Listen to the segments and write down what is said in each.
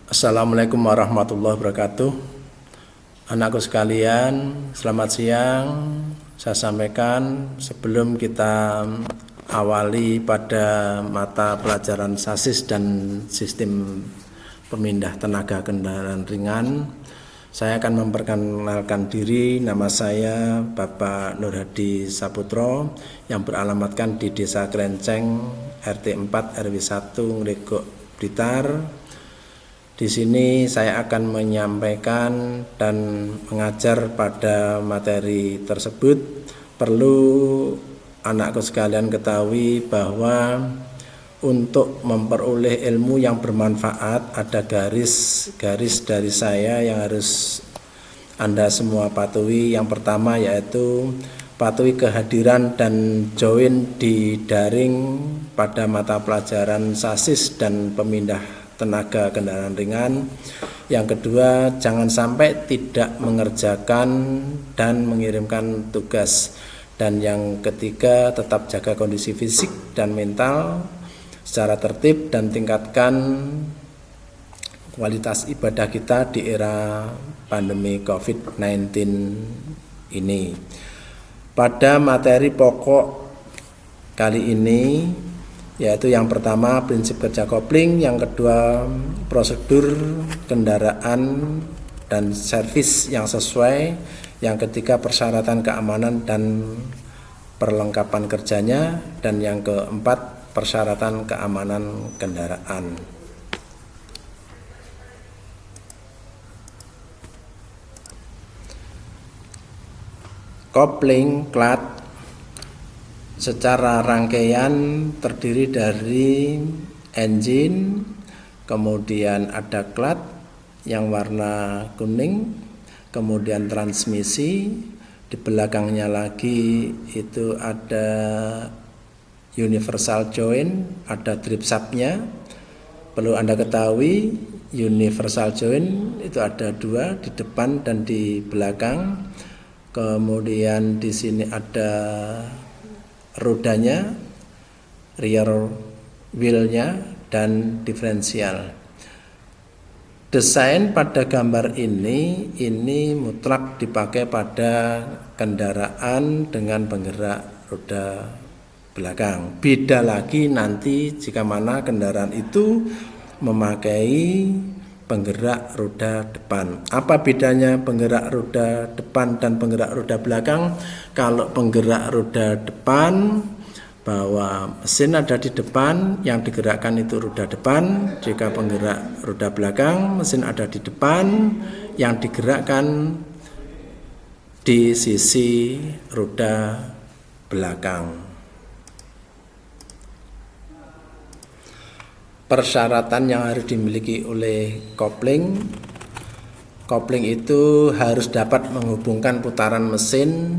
Assalamualaikum warahmatullahi wabarakatuh. Anakku sekalian, selamat siang. Saya sampaikan sebelum kita awali pada mata pelajaran sasis dan sistem pemindah tenaga kendaraan ringan, saya akan memperkenalkan diri. Nama saya Bapak Nur Hadi Saputro yang beralamatkan di Desa Krenceng, RT 4 RW 1 Ngregok, Blitar. Di sini saya akan menyampaikan dan mengajar pada materi tersebut. Perlu anakku sekalian ketahui bahwa untuk memperoleh ilmu yang bermanfaat ada garis-garis dari saya yang harus Anda semua patuhi. Yang pertama yaitu patuhi kehadiran dan join di daring pada mata pelajaran sasis dan pemindah tenaga kendaraan ringan. Yang kedua, jangan sampai tidak mengerjakan dan mengirimkan tugas. Dan yang ketiga, tetap jaga kondisi fisik dan mental secara tertib dan tingkatkan kualitas ibadah kita di era pandemi COVID-19 ini. Pada materi pokok kali ini, yaitu yang pertama prinsip kerja kopling, yang kedua prosedur kendaraan dan servis yang sesuai, yang ketiga persyaratan keamanan dan perlengkapan kerjanya, dan yang keempat persyaratan keamanan kendaraan. Kopling klat secara rangkaian terdiri dari engine, kemudian ada klat yang warna kuning, kemudian transmisi, di belakangnya lagi itu ada universal joint, ada drip shaft-nya. Perlu Anda ketahui universal joint itu ada dua, di depan dan di belakang. Kemudian di sini ada rodanya, rear wheel-nya, dan diferensial. Desain pada gambar ini mutlak dipakai pada kendaraan dengan penggerak roda belakang. Beda lagi nanti jika mana kendaraan itu memakai penggerak roda depan. Apa bedanya penggerak roda depan dan penggerak roda belakang? Kalau penggerak roda depan, bahwa mesin ada di depan, yang digerakkan itu roda depan. Jika penggerak roda belakang, mesin ada di depan, yang digerakkan di sisi roda belakang. Persyaratan yang harus dimiliki oleh kopling. Kopling itu harus dapat menghubungkan putaran mesin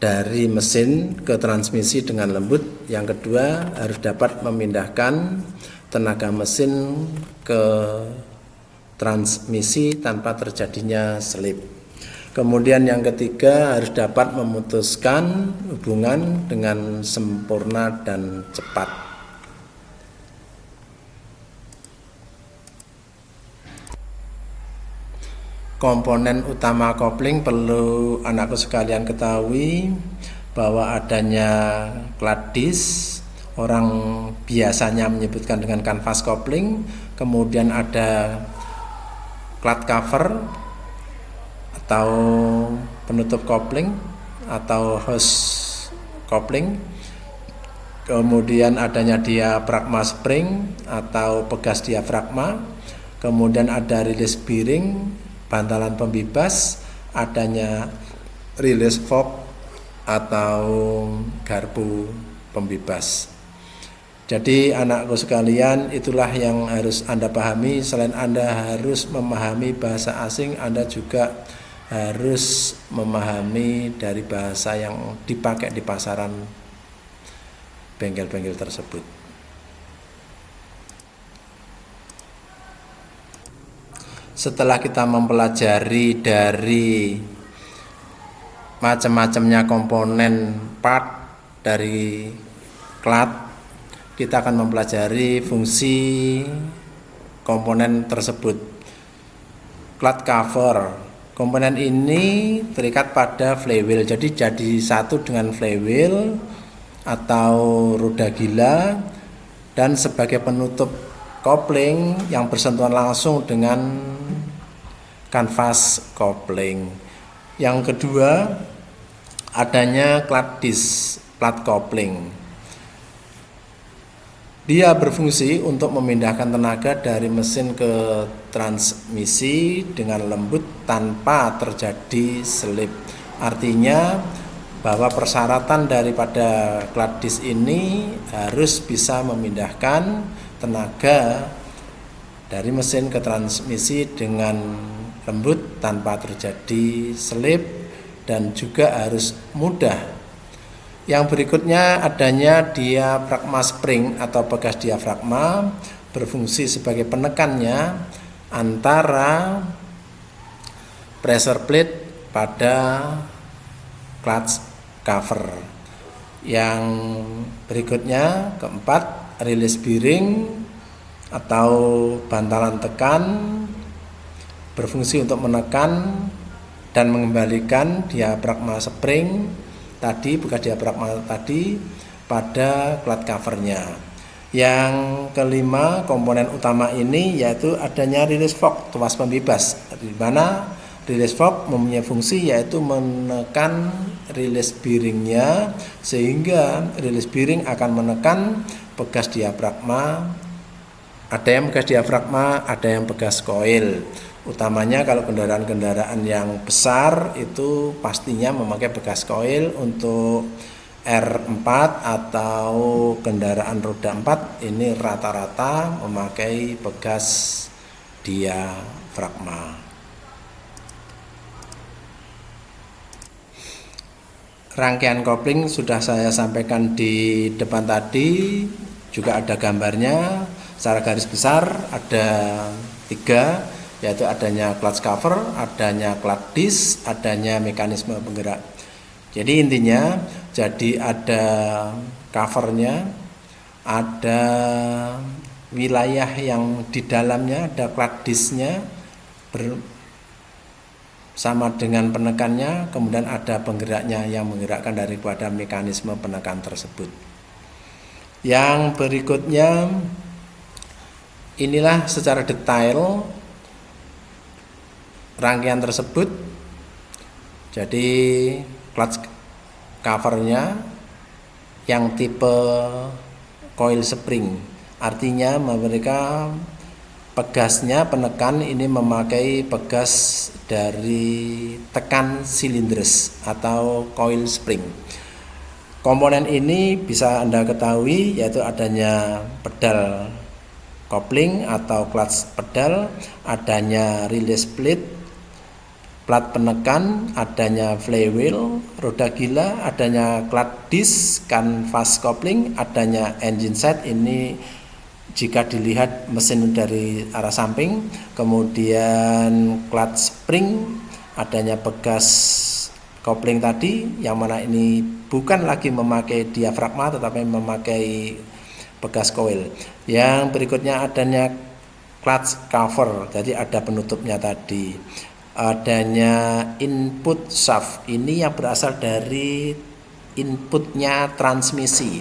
dari mesin ke transmisi dengan lembut. Yang kedua, harus dapat memindahkan tenaga mesin ke transmisi tanpa terjadinya selip. Kemudian yang ketiga, harus dapat memutuskan hubungan dengan sempurna dan cepat. Komponen utama kopling perlu anakku sekalian ketahui bahwa adanya klat disk, orang biasanya menyebutkan dengan kanvas kopling, kemudian ada klat cover atau penutup kopling atau hose kopling, kemudian adanya diafragma spring atau pegas diafragma, kemudian ada rilis bearing, bantalan pembebas, adanya release fork atau garpu pembebas. Jadi anakku sekalian, itulah yang harus Anda pahami. Selain Anda harus memahami bahasa asing, Anda juga harus memahami dari bahasa yang dipakai di pasaran bengkel-bengkel tersebut. Setelah kita mempelajari dari macam-macamnya komponen part dari klat, kita akan mempelajari fungsi komponen tersebut. Clutch cover, komponen ini terikat pada flywheel, jadi satu dengan flywheel atau roda gila, dan sebagai penutup kopling yang bersentuhan langsung dengan kanvas kopling. Yang kedua, adanya clutch disc plat kopling. Dia berfungsi untuk memindahkan tenaga dari mesin ke transmisi dengan lembut tanpa terjadi selip. Artinya bahwa persyaratan daripada clutch disc ini harus bisa memindahkan tenaga dari mesin ke transmisi dengan lembut tanpa terjadi selip, dan juga harus mudah. Yang berikutnya adanya diafragma spring atau bekas diafragma, berfungsi sebagai penekannya antara pressure plate pada clutch cover. Yang berikutnya keempat, release bearing atau bantalan tekan, berfungsi untuk menekan dan mengembalikan diafragma spring tadi, bekas diafragma tadi, pada clutch covernya. Yang kelima, komponen utama ini yaitu adanya release fork, tuas pembebas, di mana release fork mempunyai fungsi yaitu menekan release bearingnya, sehingga release bearing akan menekan bekas diafragma. Ada yang bekas diafragma, ada yang bekas koil. Utamanya kalau kendaraan-kendaraan yang besar itu pastinya memakai bekas koil. Untuk R4 atau kendaraan roda 4 ini rata-rata memakai bekas diafragma. Rangkaian kopling sudah saya sampaikan di depan tadi, juga ada gambarnya. Secara garis besar ada 3, yaitu adanya clutch cover, adanya clutch disc, adanya mekanisme penggerak. Jadi intinya, jadi ada covernya, ada wilayah yang di dalamnya, ada clutch disc-nya sama dengan penekannya, kemudian ada penggeraknya yang menggerakkan daripada mekanisme penekan tersebut. Yang berikutnya, inilah secara detail rangkaian tersebut. Jadi clutch covernya yang tipe coil spring, artinya mereka pegasnya penekan ini memakai pegas dari tekan silinders atau coil spring. Komponen ini bisa Anda ketahui yaitu adanya pedal kopling atau clutch pedal, adanya release plate, plat penekan, adanya flywheel, roda gila, adanya clutch disc, kanvas kopling, adanya engine set. Ini jika dilihat mesin dari arah samping, kemudian clutch spring, adanya bekas kopling tadi, yang mana ini bukan lagi memakai diafragma tetapi memakai bekas coil. Yang berikutnya adanya clutch cover, jadi ada penutupnya tadi. Adanya input shaft, ini yang berasal dari inputnya transmisi.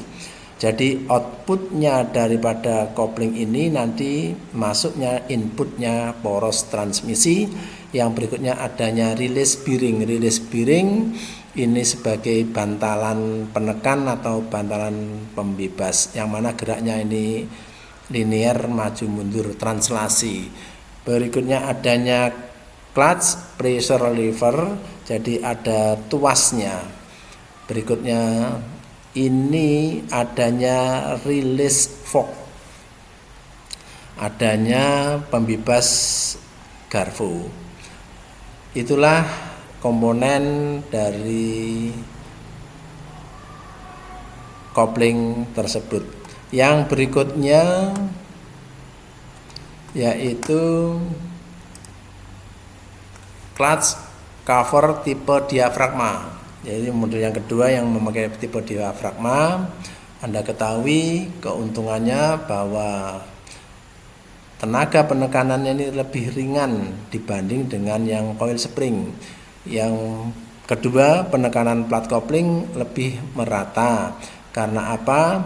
Jadi outputnya daripada kopling ini nanti masuknya inputnya poros transmisi. Yang berikutnya adanya release bearing. Release bearing ini sebagai bantalan penekan atau bantalan pembebas, yang mana geraknya ini linear, maju mundur, translasi. Berikutnya adanya clutch pressure lever, jadi ada tuasnya. Berikutnya ini adanya release fork, adanya pembebas garfo. Itulah komponen dari kopling tersebut. Yang berikutnya yaitu clutch cover tipe diafragma. Jadi model yang kedua yang memakai tipe diafragma, Anda ketahui keuntungannya bahwa tenaga penekanannya ini lebih ringan dibanding dengan yang coil spring. Yang kedua, penekanan plat kopling lebih merata. Karena apa?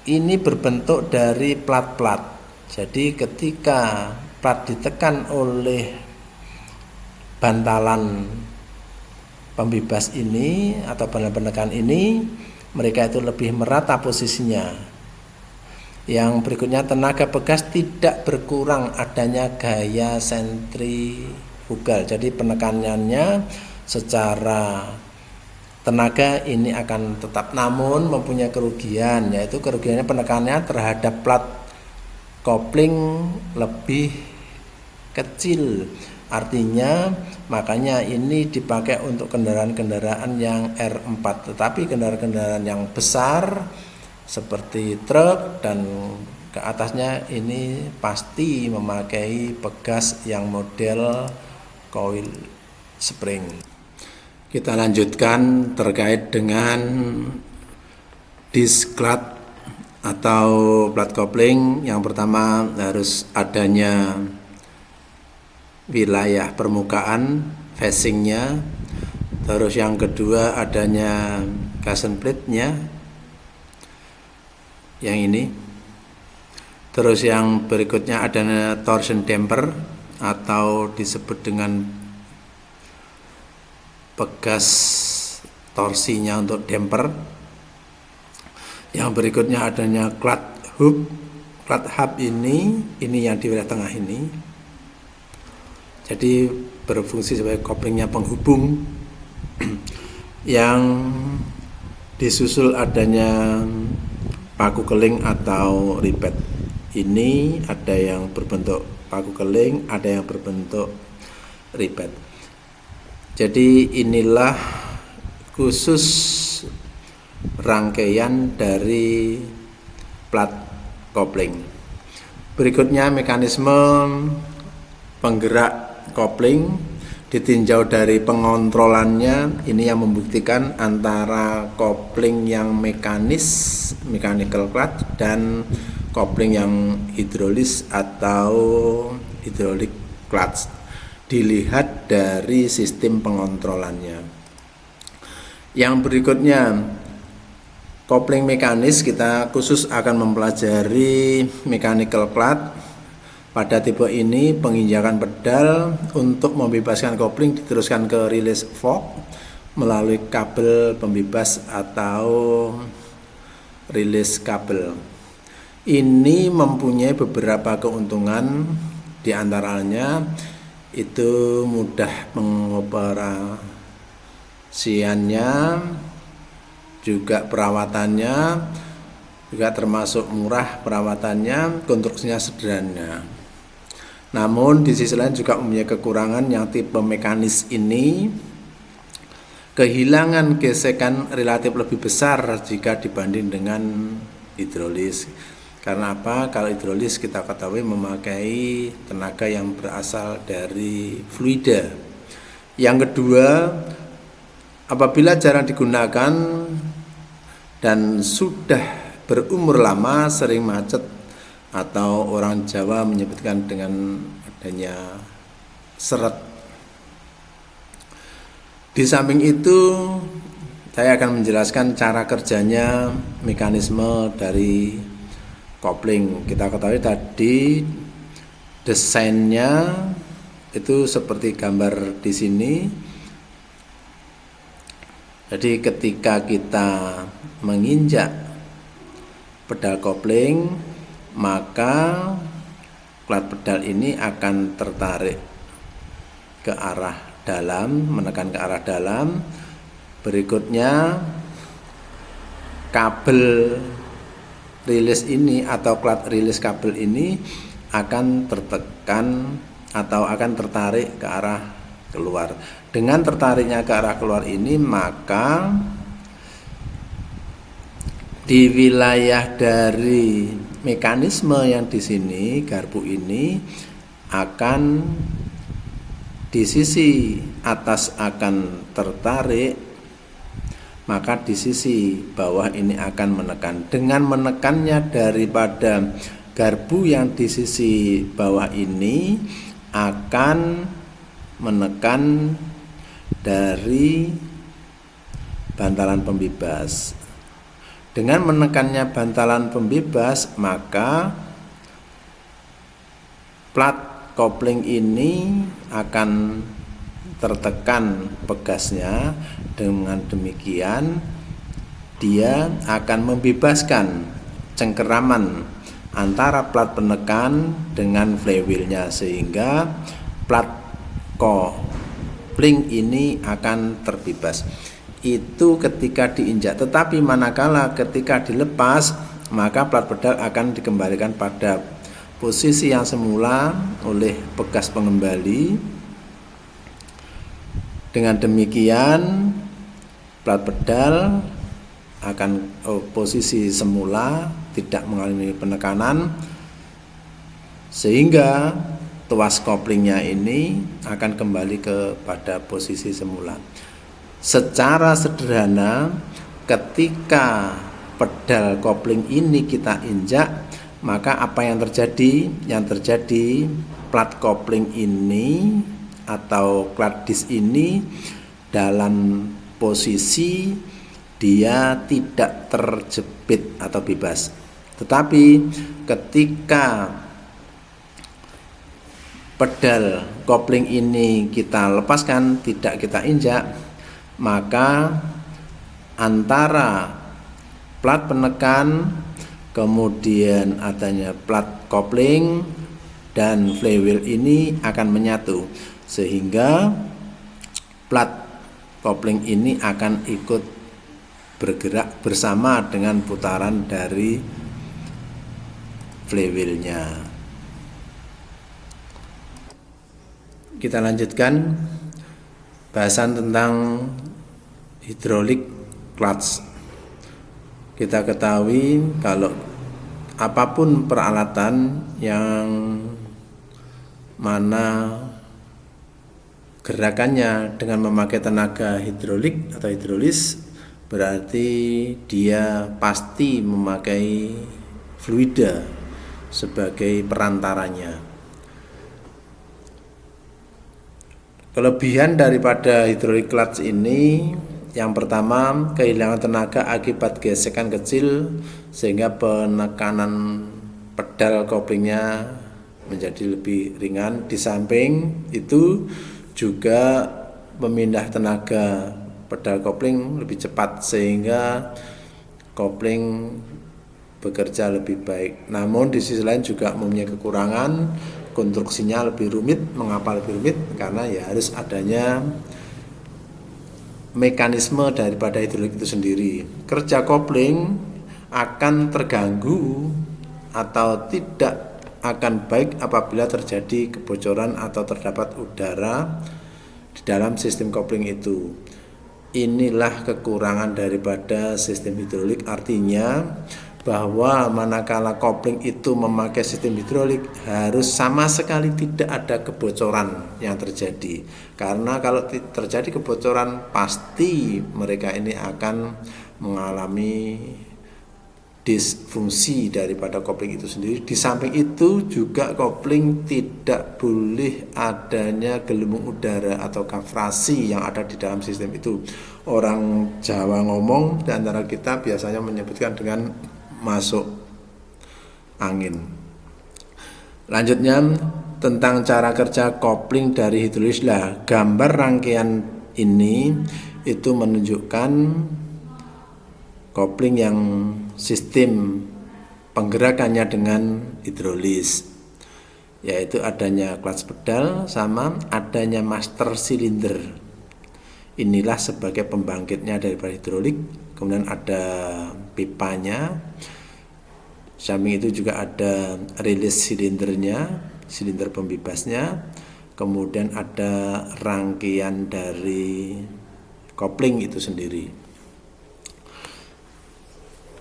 Ini berbentuk dari plat-plat. Jadi ketika plat ditekan oleh bantalan pembebas ini atau bantalan penekan ini, mereka itu lebih merata posisinya. Yang berikutnya, tenaga pegas tidak berkurang adanya gaya sentrifugal. Jadi penekanannya secara tenaga ini akan tetap, namun mempunyai kerugian, yaitu kerugiannya penekanannya terhadap plat kopling lebih kecil. Artinya makanya ini dipakai untuk kendaraan-kendaraan yang R4, tetapi kendaraan-kendaraan yang besar seperti truk dan ke atasnya ini pasti memakai pegas yang model coil spring. Kita lanjutkan terkait dengan disklat atau plat kopling. Yang pertama, harus adanya wilayah permukaan facingnya. Terus yang kedua, adanya cushion plate-nya yang ini. Terus yang berikutnya adanya torsion damper atau disebut dengan pegas torsinya untuk damper. Yang berikutnya adanya clat hub. Clat hub ini yang di wilayah tengah ini. Jadi berfungsi sebagai koplingnya penghubung. Yang disusul adanya paku keling atau ribet. Ini ada yang berbentuk paku keling, ada yang berbentuk ribet. Jadi inilah khusus rangkaian dari plat kopling. Berikutnya mekanisme penggerak kopling ditinjau dari pengontrolannya. Ini yang membuktikan antara kopling yang mekanis, mechanical clutch, dan kopling yang hidrolis atau hydraulic clutch. Dilihat dari sistem pengontrolannya. Yang berikutnya, kopling mekanis, kita khusus akan mempelajari mechanical clutch. Pada tipe ini penginjakan pedal untuk membebaskan kopling diteruskan ke release fork melalui kabel pembebas atau release kabel. Ini mempunyai beberapa keuntungan, diantaranya itu mudah pengoperasiannya, juga perawatannya juga termasuk murah perawatannya, konstruksinya sederhana. Namun di sisi lain juga mempunyai kekurangan. Yang tipe mekanis ini kehilangan gesekan relatif lebih besar jika dibanding dengan hidrolis. Karena apa? Kalau hidrolis kita ketahui memakai tenaga yang berasal dari fluida. Yang kedua, apabila jarang digunakan dan sudah berumur lama, sering macet, atau orang Jawa menyebutkan dengan adanya seret. Di samping itu, saya akan menjelaskan cara kerjanya mekanisme dari kopling. Kita ketahui tadi desainnya itu seperti gambar di sini. Jadi ketika kita menginjak pedal kopling, maka plat pedal ini akan tertarik ke arah dalam, menekan ke arah dalam. Berikutnya kabel rilis ini atau plat rilis kabel ini akan tertekan atau akan tertarik ke arah keluar. Dengan tertariknya ke arah keluar ini, maka di wilayah dari mekanisme yang di sini, garpu ini akan di sisi atas akan tertarik, maka di sisi bawah ini akan menekan. Dengan menekannya daripada garpu yang di sisi bawah ini akan menekan dari bantalan pembebas. Dengan menekannya bantalan pembebas, maka plat kopling ini akan tertekan pegasnya. Dengan demikian dia akan membebaskan cengkeraman antara plat penekan dengan flywheelnya, sehingga plat kopling ini akan terbebas. Itu ketika diinjak. Tetapi manakala ketika dilepas, maka plat pedal akan dikembalikan pada posisi yang semula oleh pegas pengembali. Dengan demikian plat pedal akan posisi semula, tidak mengalami penekanan, sehingga tuas koplingnya ini akan kembali kepada posisi semula. Secara sederhana, ketika pedal kopling ini kita injak, maka apa yang terjadi? Yang terjadi plat kopling ini atau plat disc ini dalam posisi dia tidak terjepit atau bebas. Tetapi ketika pedal kopling ini kita lepaskan, tidak kita injak, maka antara plat penekan kemudian adanya plat kopling dan flywheel ini akan menyatu, sehingga plat kopling ini akan ikut bergerak bersama dengan putaran dari flywheelnya. Kita lanjutkan bahasan tentang hidrolik clutch. Kita ketahui kalau apapun peralatan yang mana gerakannya dengan memakai tenaga hidrolik atau hidrolis, berarti dia pasti memakai fluida sebagai perantaranya. Kelebihan daripada hidrolik clutch ini, yang pertama, kehilangan tenaga akibat gesekan kecil, sehingga penekanan pedal koplingnya menjadi lebih ringan. Di samping itu juga memindah tenaga pedal kopling lebih cepat, sehingga kopling bekerja lebih baik. Namun di sisi lain juga mempunyai kekurangan, konstruksinya lebih rumit. Mengapa lebih rumit? Karena ya harus adanya mekanisme daripada hidrolik itu sendiri. Kerja kopling akan terganggu atau tidak akan baik apabila terjadi kebocoran atau terdapat udara di dalam sistem kopling itu. Inilah kekurangan daripada sistem hidrolik, artinya bahwa manakala kopling itu memakai sistem hidrolik harus sama sekali tidak ada kebocoran yang terjadi, karena kalau terjadi kebocoran pasti mereka ini akan mengalami disfungsi daripada kopling itu sendiri. Di samping itu juga kopling tidak boleh adanya gelembung udara atau gafrasi yang ada di dalam sistem itu. Orang Jawa ngomong, di antara kita biasanya menyebutkan dengan masuk angin. Lanjutnya tentang cara kerja kopling dari hidrolis. Gambar rangkaian ini itu menunjukkan kopling yang sistem penggerakannya dengan hidrolis, yaitu adanya clutch pedal sama adanya master cylinder. Inilah sebagai pembangkitnya daripada hidrolik. Kemudian ada pipanya, samping itu juga ada release silindernya, silinder pembebasnya. Kemudian ada rangkaian dari kopling itu sendiri.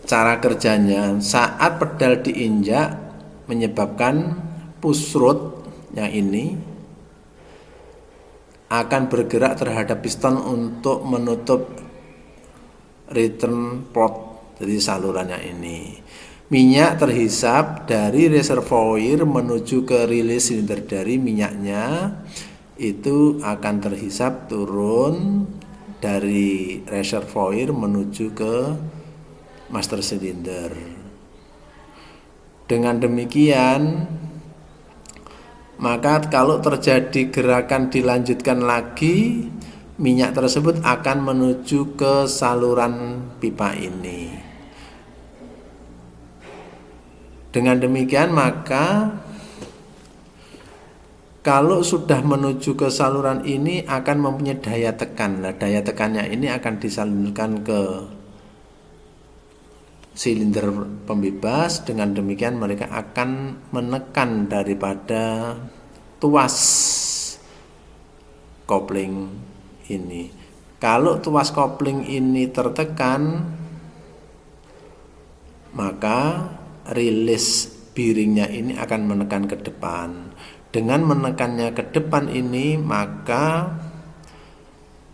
Cara kerjanya, saat pedal diinjak menyebabkan push rod yang ini akan bergerak terhadap piston untuk menutup return port, jadi salurannya ini. Minyak terhisap dari reservoir menuju ke rilis silinder. Dari minyaknya itu akan terhisap turun dari reservoir menuju ke master silinder. Dengan demikian, maka kalau terjadi gerakan dilanjutkan lagi, minyak tersebut akan menuju ke saluran pipa ini. Dengan demikian maka kalau sudah menuju ke saluran ini akan mempunyai daya tekan. Nah, daya tekannya ini akan disalurkan ke silinder pembebas. Dengan demikian mereka akan menekan daripada tuas kopling ini. Kalau tuas kopling ini tertekan, maka rilis bearingnya ini akan menekan ke depan. Dengan menekannya ke depan ini, maka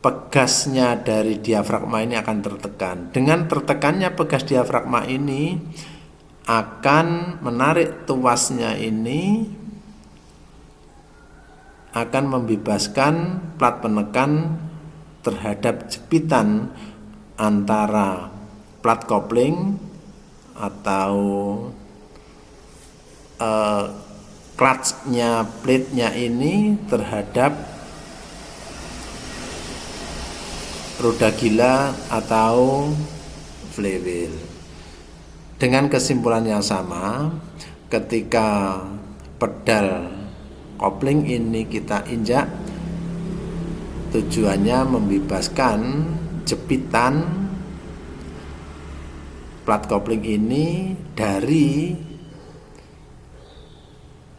pegasnya dari diafragma ini akan tertekan. Dengan tertekannya pegas diafragma ini akan menarik tuasnya ini, akan membebaskan plat penekan terhadap jepitan antara plat kopling atau clutch-nya, plate-nya ini terhadap roda gila atau flywheel. Dengan kesimpulan yang sama, ketika pedal kopling ini kita injak, tujuannya membebaskan jepitan plat kopling ini dari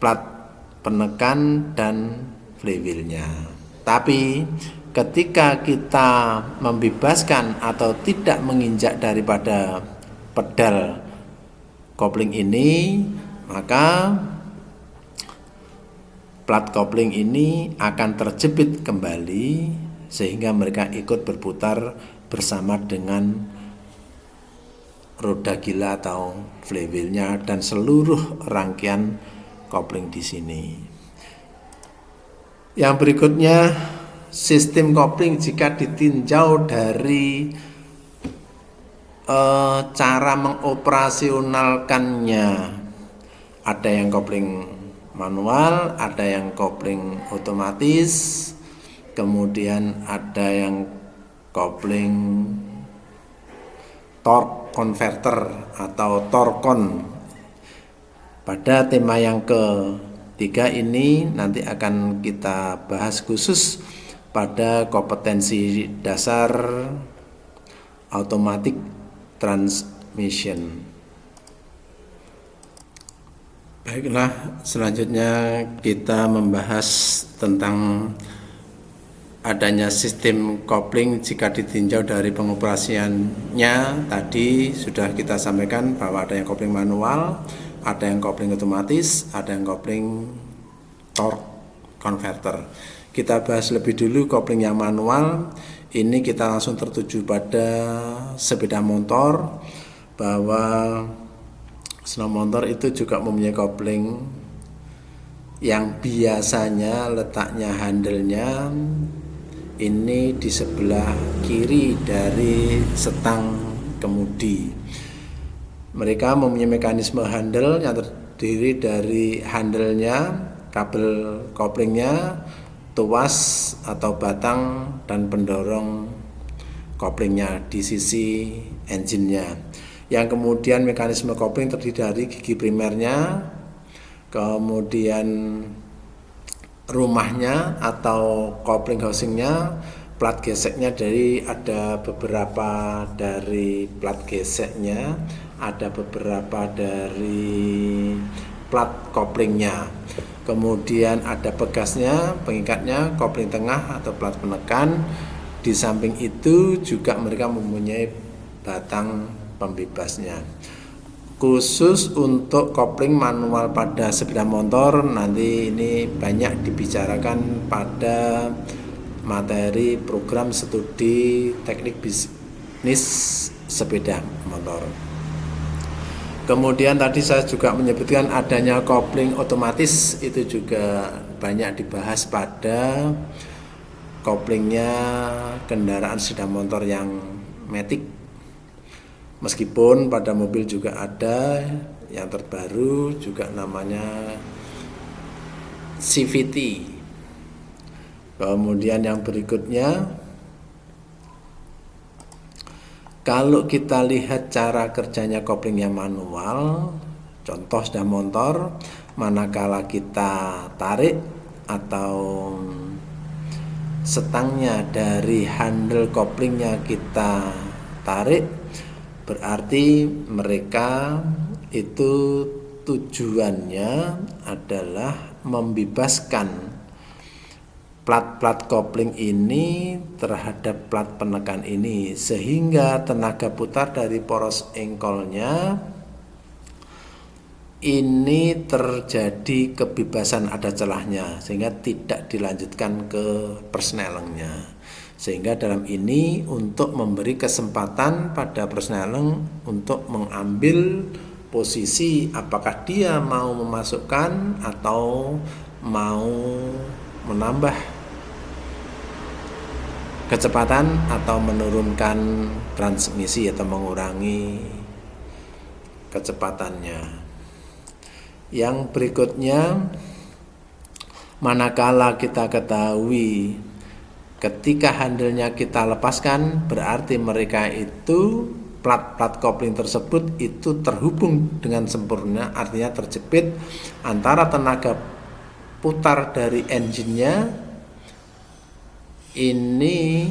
plat penekan dan flywheelnya. Tapi ketika kita membebaskan atau tidak menginjak daripada pedal kopling ini, maka plat kopling ini akan terjepit kembali sehingga mereka ikut berputar bersama dengan roda gila atau flywheelnya dan seluruh rangkaian kopling di sini. Yang berikutnya, sistem kopling jika ditinjau dari cara mengoperasionalkannya. Ada yang kopling manual, ada yang kopling otomatis, kemudian ada yang kopling torque converter atau torkon. Pada tema yang ketiga ini nanti akan kita bahas khusus pada kompetensi dasar automatic transmission. Baiklah, selanjutnya kita membahas tentang adanya sistem kopling jika ditinjau dari pengoperasiannya. Tadi sudah kita sampaikan bahwa ada yang kopling manual, ada yang kopling otomatis, ada yang kopling torque converter. Kita bahas lebih dulu kopling yang manual. Ini kita langsung tertuju pada sepeda motor, bahwa sepeda motor itu juga mempunyai kopling yang biasanya letaknya handle-nya ini di sebelah kiri dari setang kemudi. Mereka mempunyai mekanisme handle yang terdiri dari handle-nya, kabel koplingnya, tuas atau batang, dan pendorong koplingnya di sisi engine-nya. Yang kemudian mekanisme kopling terdiri dari gigi primernya, kemudian rumahnya atau kopling housingnya, plat geseknya. Dari ada beberapa dari plat geseknya, ada beberapa dari plat koplingnya, kemudian ada pegasnya, pengikatnya, kopling tengah atau plat penekan. Di samping itu juga mereka mempunyai batang pembebasnya. Khusus untuk kopling manual pada sepeda motor, nanti ini banyak dibicarakan pada materi program studi teknik bisnis sepeda motor. Kemudian tadi saya juga menyebutkan adanya kopling otomatis, itu juga banyak dibahas pada koplingnya kendaraan sepeda motor yang matic. Meskipun pada mobil juga ada yang terbaru juga namanya CVT. Kemudian yang berikutnya, kalau kita lihat cara kerjanya kopling yang manual, contoh sepeda motor, manakala kita tarik atau setangnya dari handle koplingnya kita tarik, berarti mereka itu tujuannya adalah membebaskan plat-plat kopling ini terhadap plat penekan ini, sehingga tenaga putar dari poros engkolnya ini terjadi kebebasan, ada celahnya, sehingga tidak dilanjutkan ke persnelengnya. Sehingga dalam ini untuk memberi kesempatan pada persneleng untuk mengambil posisi apakah dia mau memasukkan atau mau menambah kecepatan atau menurunkan transmisi atau mengurangi kecepatannya. Yang berikutnya, manakala kita ketahui ketika handle-nya kita lepaskan, berarti mereka itu plat-plat kopling tersebut itu terhubung dengan sempurna, artinya terjepit antara tenaga putar dari engine-nya ini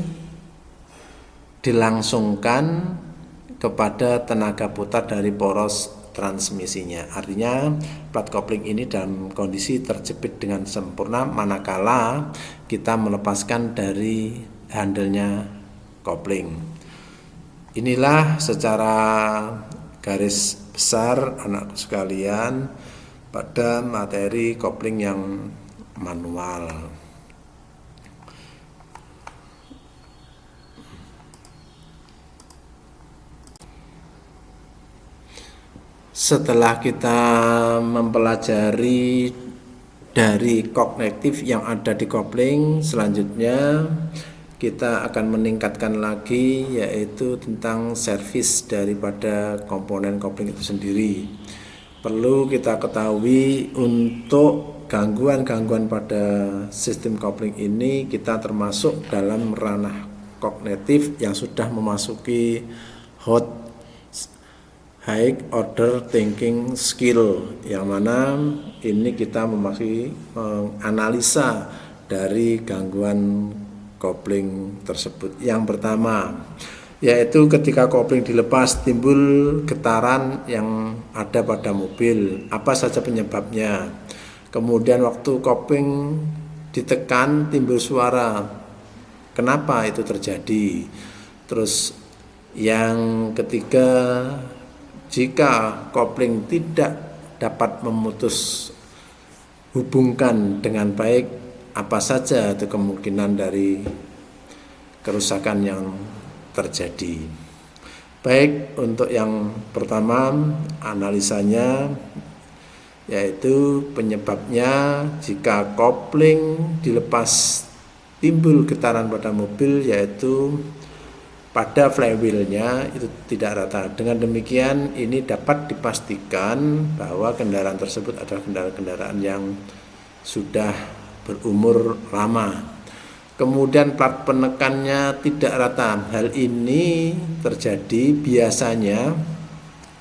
dilangsungkan kepada tenaga putar dari poros transmisinya. Artinya plat kopling ini dalam kondisi terjepit dengan sempurna manakala kita melepaskan dari handle-nya kopling. Inilah secara garis besar anakku sekalian pada materi kopling yang manual. Setelah kita mempelajari dari kognitif yang ada di kopling, selanjutnya kita akan meningkatkan lagi, yaitu tentang servis daripada komponen kopling itu sendiri. Perlu kita ketahui untuk gangguan-gangguan pada sistem kopling ini kita termasuk dalam ranah kognitif yang sudah memasuki high order thinking skill, yang mana ini kita memasuki analisa dari gangguan kopling tersebut. Yang pertama, yaitu ketika kopling dilepas timbul getaran yang ada pada mobil, apa saja penyebabnya. Kemudian waktu kopling ditekan timbul suara, kenapa itu terjadi. Terus yang ketiga, jika kopling tidak dapat memutus hubungkan dengan baik, apa saja itu kemungkinan dari kerusakan yang terjadi. Baik, untuk yang pertama analisanya, yaitu penyebabnya jika kopling dilepas timbul getaran pada mobil, yaitu pada flywheel-nya itu tidak rata. Dengan demikian ini dapat dipastikan bahwa kendaraan tersebut adalah kendaraan yang sudah berumur lama. Kemudian plat penekannya tidak rata. Hal ini terjadi biasanya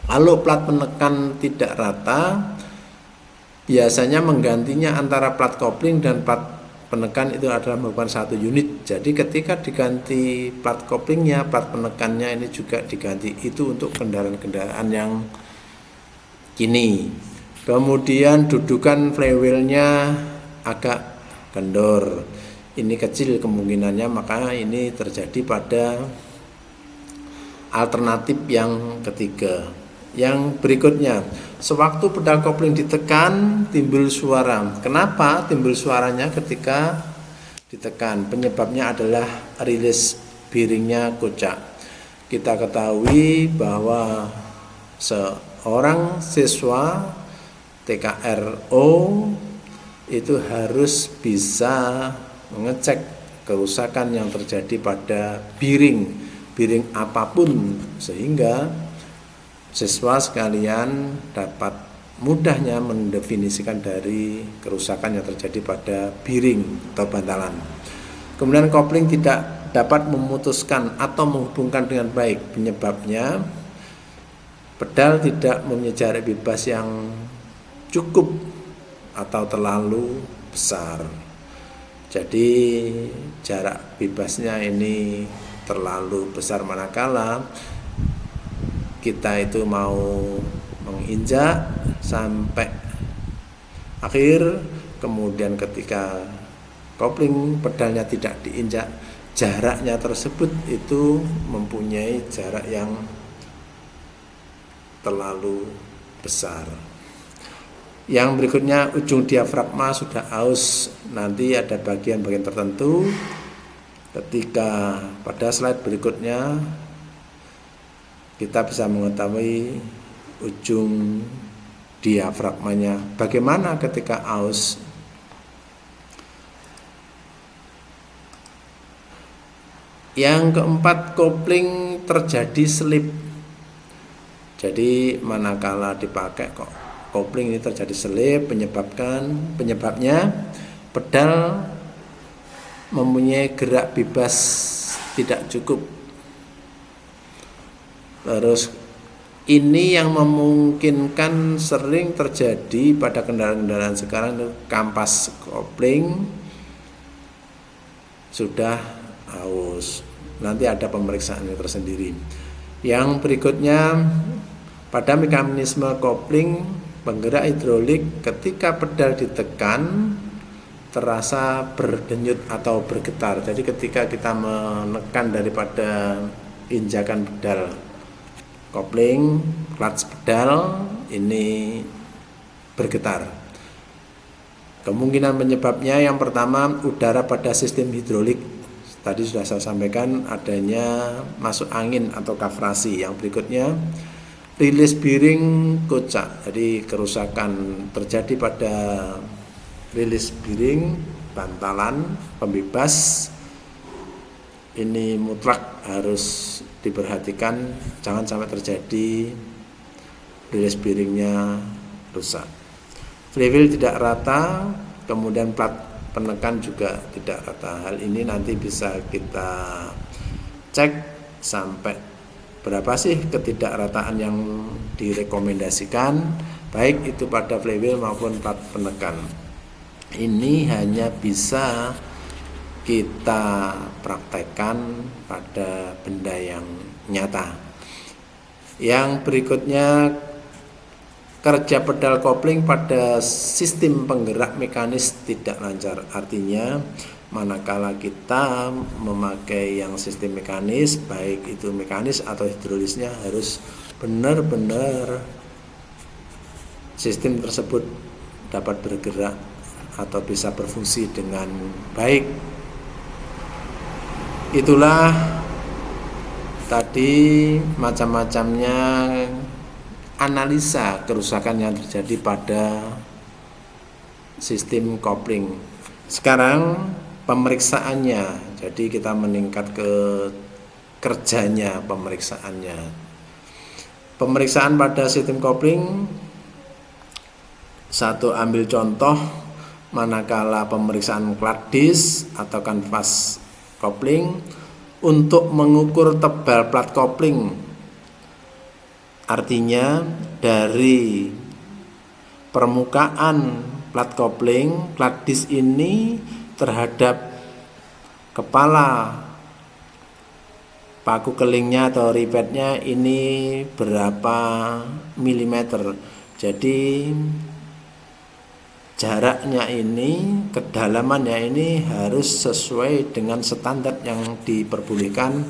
kalau plat penekan tidak rata, biasanya menggantinya antara plat kopling dan plat penekan itu adalah merupakan satu unit. Jadi ketika diganti plat koplingnya, plat penekannya ini juga diganti. Itu untuk kendaraan-kendaraan yang kini. Kemudian dudukan flywheel-nya agak kendor. Ini kecil kemungkinannya, maka ini terjadi pada alternatif yang ketiga. Yang berikutnya, sewaktu pedal kopling ditekan timbul suara. Kenapa timbul suaranya ketika ditekan? Penyebabnya adalah rilis bearingnya kocak. Kita ketahui bahwa seorang siswa TKRO itu harus bisa mengecek kerusakan yang terjadi pada biring apapun, sehingga siswa sekalian dapat mudahnya mendefinisikan dari kerusakan yang terjadi pada biring atau bantalan. Kemudian kopling tidak dapat memutuskan atau menghubungkan dengan baik, penyebabnya pedal tidak mempunyai jarak bebas yang cukup atau terlalu besar. Jadi jarak bebasnya ini terlalu besar, manakala kita itu mau menginjak sampai akhir, kemudian ketika kopling pedalnya tidak diinjak, jaraknya tersebut itu mempunyai jarak yang terlalu besar. Yang berikutnya, ujung diafragma sudah aus. Nanti ada bagian-bagian tertentu ketika pada slide berikutnya kita bisa mengetahui ujung diafragmanya bagaimana ketika aus. Yang keempat, kopling terjadi slip. Jadi manakala dipakai kopling ini terjadi slip, penyebabnya pedal mempunyai gerak bebas tidak cukup. Terus ini yang memungkinkan sering terjadi pada kendaraan-kendaraan sekarang itu kampas kopling sudah aus. Nanti ada pemeriksaannya tersendiri. Yang berikutnya, pada mekanisme kopling penggerak hidrolik, ketika pedal ditekan terasa berdenyut atau bergetar. Jadi ketika kita menekan daripada injakan pedal kopling, clutch pedal ini bergetar. Kemungkinan penyebabnya yang pertama, udara pada sistem hidrolik. Tadi sudah saya sampaikan adanya masuk angin atau kafrasi. Yang berikutnya, rilis biring kocak. Jadi kerusakan terjadi pada rilis biring bantalan pembebas. Ini mutlak harus diperhatikan, jangan sampai terjadi rilis biringnya rusak. Flywheel tidak rata, kemudian plat penekan juga tidak rata. Hal ini nanti bisa kita cek sampai berapa sih ketidakrataan yang direkomendasikan, baik itu pada flywheel maupun plat penekan. Ini hanya bisa kita praktekkan pada benda yang nyata. Yang berikutnya, kerja pedal kopling pada sistem penggerak mekanis tidak lancar. Artinya manakala kita memakai yang sistem mekanis, baik itu mekanis atau hidrolisnya, harus benar-benar sistem tersebut dapat bergerak atau bisa berfungsi dengan baik. Itulah tadi macam-macamnya analisa kerusakan yang terjadi pada sistem kopling. Sekarang pemeriksaannya, jadi kita meningkat ke kerjanya pemeriksaannya. Pemeriksaan pada sistem kopling, satu, ambil contoh manakala pemeriksaan flat disk atau kanvas kopling untuk mengukur tebal plat kopling. Artinya dari permukaan plat kopling, flat disk ini terhadap kepala paku kelingnya atau ripetnya ini berapa milimeter. Jadi jaraknya ini, kedalamannya ini harus sesuai dengan standar yang diperbolehkan.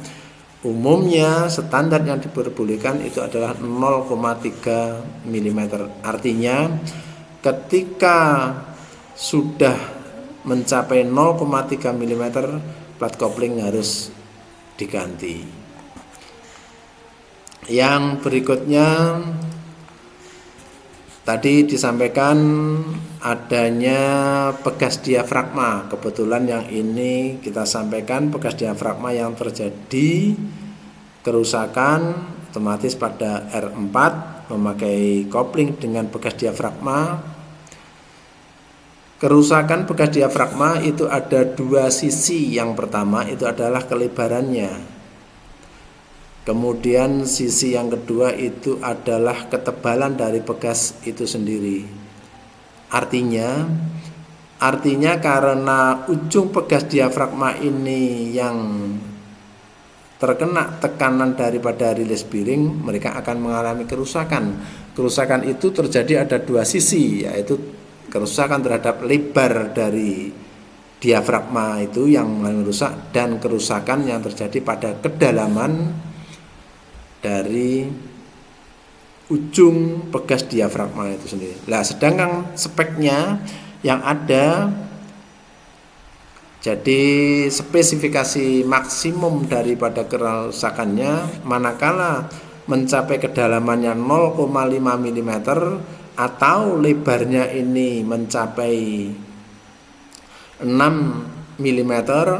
Umumnya standar yang diperbolehkan itu adalah 0,3 mm. Artinya ketika sudah mencapai 0,3 mm, plat kopling harus diganti. Yang berikutnya, Tadi disampaikan adanya bekas diafragma. Kebetulan yang ini kita sampaikan bekas diafragma yang terjadi kerusakan otomatis pada R4 memakai kopling dengan bekas diafragma. Kerusakan bekas diafragma itu ada dua sisi. Yang pertama itu adalah kelebarannya. Kemudian sisi yang kedua itu adalah ketebalan dari bekas itu sendiri. Artinya karena ujung bekas diafragma ini yang terkena tekanan daripada rilis bearing, mereka akan mengalami kerusakan. Kerusakan itu terjadi ada dua sisi, yaitu kerusakan terhadap lebar dari diafragma itu yang merusak, dan kerusakan yang terjadi pada kedalaman dari ujung bekas diafragma itu sendiri. Nah, sedangkan speknya yang ada, jadi spesifikasi maksimum daripada kerusakannya manakala mencapai kedalamannya 0,5 mm atau lebarnya ini mencapai 6 mm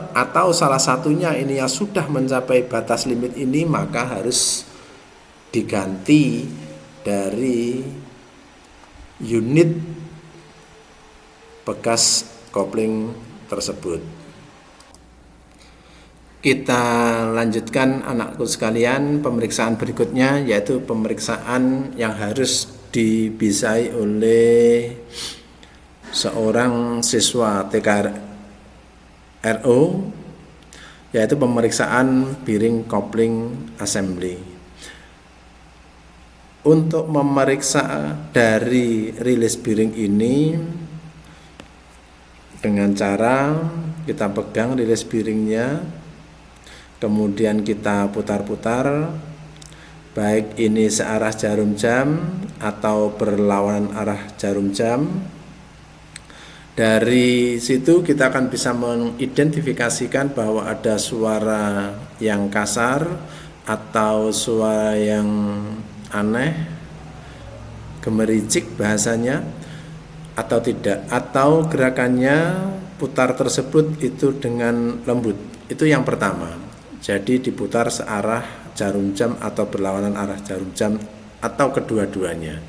atau salah satunya ini yang sudah mencapai batas limit ini, maka harus diganti dari unit bekas kopling tersebut. Kita lanjutkan anakku sekalian pemeriksaan berikutnya, yaitu pemeriksaan yang harus dibisai oleh seorang siswa TKRO, yaitu pemeriksaan bearing kopling assembly. Untuk memeriksa dari rilis bearing ini dengan cara kita pegang rilis bearingnya, kemudian kita putar-putar, baik ini searah jarum jam atau berlawanan arah jarum jam. Dari situ kita akan bisa mengidentifikasikan bahwa ada suara yang kasar atau suara yang aneh, gemericik bahasanya, atau tidak, atau gerakannya putar tersebut itu dengan lembut. Itu yang pertama. Jadi diputar searah jarum jam atau berlawanan arah jarum jam atau kedua-duanya.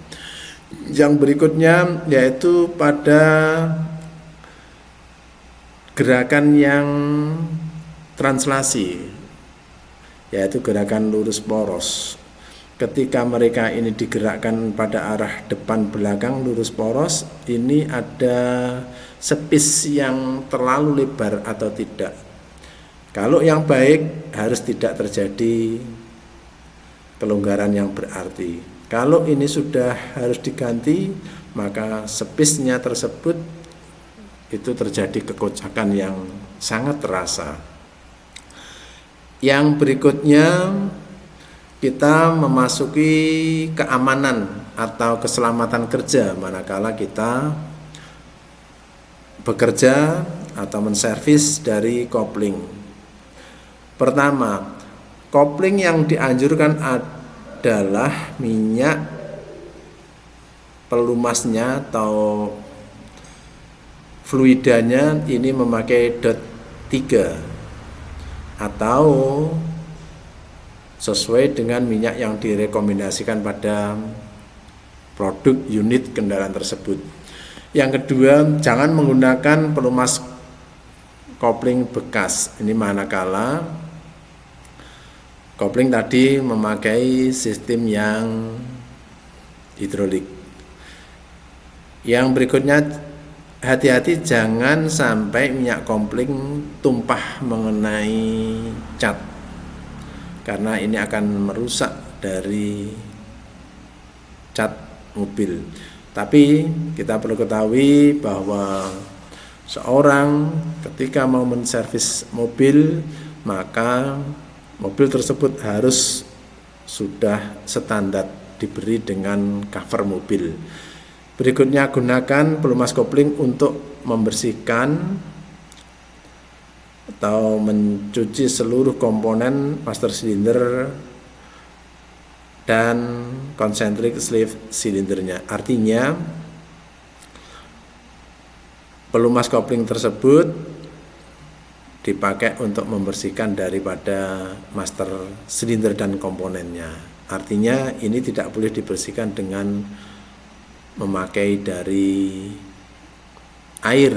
Yang berikutnya yaitu pada gerakan yang translasi, yaitu gerakan lurus poros. Ketika mereka ini digerakkan pada arah depan belakang lurus poros, ini ada spis yang terlalu lebar atau tidak. Kalau yang baik harus tidak terjadi kelonggaran yang berarti. Kalau ini sudah harus diganti, maka spisnya tersebut itu terjadi kekocakan yang sangat terasa. Yang berikutnya kita memasuki keamanan atau keselamatan kerja manakala kita bekerja atau menservis dari kopling. Pertama, kopling yang dianjurkan adalah minyak pelumasnya atau fluidanya ini memakai dot 3 atau sesuai dengan minyak yang direkomendasikan pada produk unit kendaraan tersebut. Yang kedua, jangan menggunakan pelumas kopling bekas. Ini manakala kopling tadi memakai sistem yang hidrolik. Yang berikutnya, hati-hati jangan sampai minyak kopling tumpah mengenai cat, karena ini akan merusak dari cat mobil. Tapi kita perlu ketahui bahwa seorang ketika mau menservis mobil, maka mobil tersebut harus sudah standar diberi dengan cover mobil. Berikutnya, gunakan pelumas kopling untuk membersihkan atau mencuci seluruh komponen master silinder dan concentric sleeve silindernya. Artinya pelumas kopling tersebut dipakai untuk membersihkan daripada master silinder dan komponennya. Artinya ini tidak boleh dibersihkan dengan memakai dari air.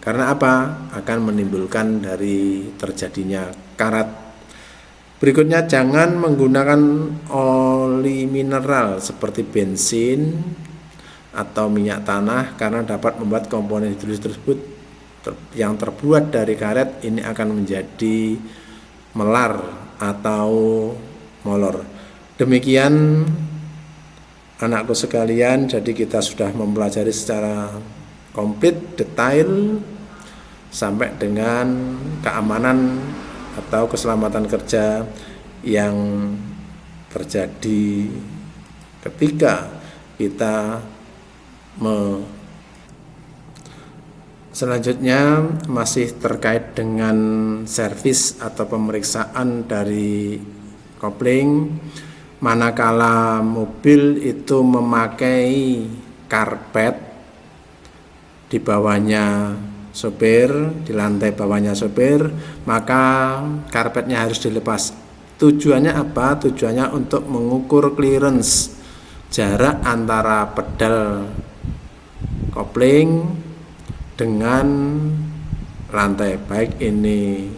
Karena apa? Akan menimbulkan dari terjadinya karat. Berikutnya, jangan menggunakan oli mineral seperti bensin atau minyak tanah karena dapat membuat komponen hidrolis tersebut yang terbuat dari karet ini akan menjadi melar atau molor. Demikian anakku sekalian, jadi kita sudah mempelajari secara komplit, detail sampai dengan keamanan atau keselamatan kerja yang terjadi ketika kita Selanjutnya masih terkait dengan servis atau pemeriksaan dari kopling. Manakala mobil itu memakai karpet di bawahnya sopir, di lantai bawahnya sopir, maka karpetnya harus dilepas. Tujuannya apa? Tujuannya untuk mengukur clearance, jarak antara pedal kopling dengan rantai, baik ini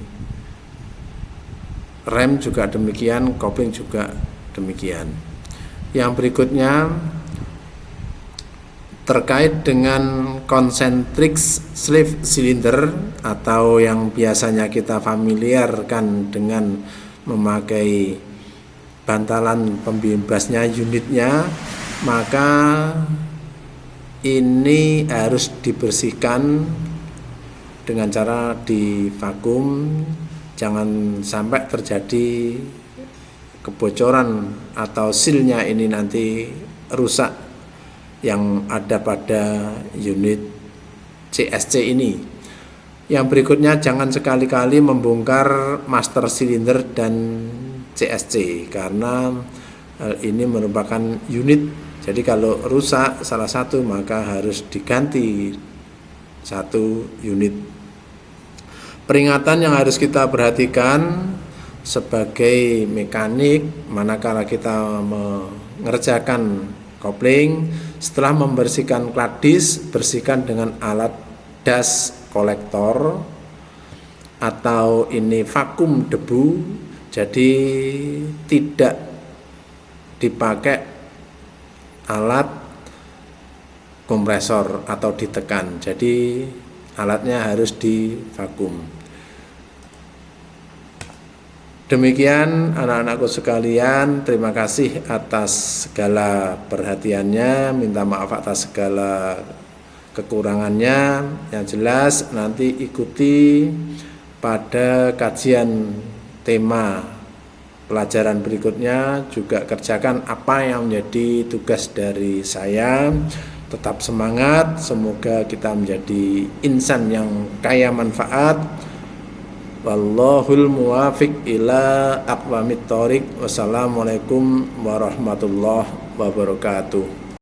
rem juga demikian, kopling juga demikian. Yang berikutnya terkait dengan concentric sleeve cylinder atau yang biasanya kita familiarkan dengan memakai bantalan pembebasnya unitnya, maka ini harus dibersihkan dengan cara divakum. Jangan sampai terjadi kebocoran atau sealnya ini nanti rusak yang ada pada unit CSC ini. Yang berikutnya, jangan sekali-kali membongkar master silinder dan CSC karena ini merupakan unit. Jadi kalau rusak salah satu maka harus diganti satu unit. Peringatan yang harus kita perhatikan sebagai mekanik manakala kita mengerjakan kopling, setelah membersihkan klak disk, bersihkan dengan alat dust collector atau ini vakum debu. Jadi tidak dipakai alat kompresor atau ditekan, jadi alatnya harus divakum. Demikian anak-anakku sekalian, terima kasih atas segala perhatiannya, minta maaf atas segala kekurangannya. Yang jelas nanti ikuti pada kajian tema pelajaran berikutnya, juga kerjakan apa yang menjadi tugas dari saya. Tetap semangat, semoga kita menjadi insan yang kaya manfaat. Wallahul muwafiq ila aqwamit thoriq. Wassalamualaikum warahmatullahi wabarakatuh.